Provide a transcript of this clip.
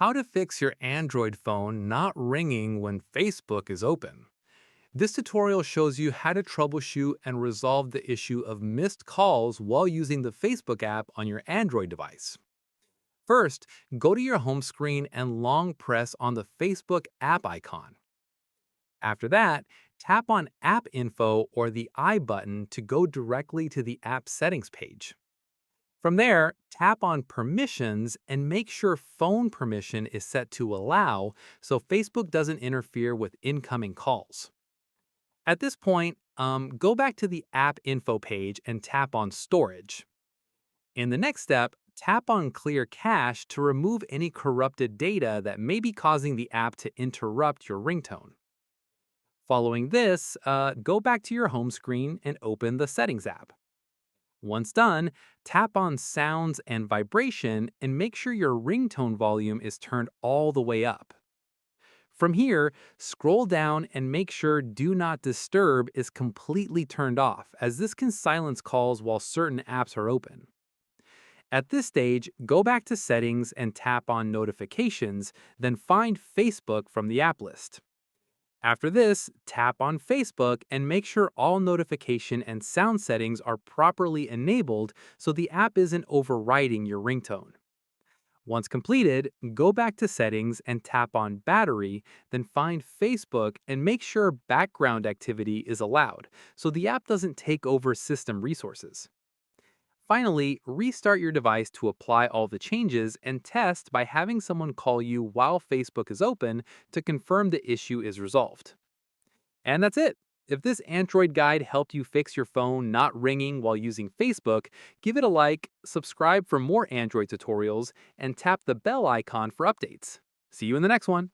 How to fix your Android phone not ringing when Facebook is open. This tutorial shows you how to troubleshoot and resolve the issue of missed calls while using the Facebook app on your Android device. First, go to your home screen and long press on the Facebook app icon. After that, tap on App Info or the I button to go directly to the app settings page. From there, tap on Permissions and make sure Phone Permission is set to Allow so Facebook doesn't interfere with incoming calls. At this point, go back to the App Info page and tap on Storage. In the next step, tap on Clear Cache to remove any corrupted data that may be causing the app to interrupt your ringtone. Following this, go back to your home screen and open the Settings app. Once done, tap on Sounds and Vibration and make sure your ringtone volume is turned all the way up. From here, scroll down and make sure Do Not Disturb is completely turned off, as this can silence calls while certain apps are open. At this stage, go back to Settings and tap on Notifications, then find Facebook from the app list. After this, tap on Facebook and make sure all notification and sound settings are properly enabled so the app isn't overriding your ringtone. Once completed, go back to Settings and tap on Battery, then find Facebook and make sure background activity is allowed so the app doesn't take over system resources. Finally, restart your device to apply all the changes and test by having someone call you while Facebook is open to confirm the issue is resolved. And that's it. If this Android guide helped you fix your phone not ringing while using Facebook, give it a like, subscribe for more Android tutorials, and tap the bell icon for updates. See you in the next one.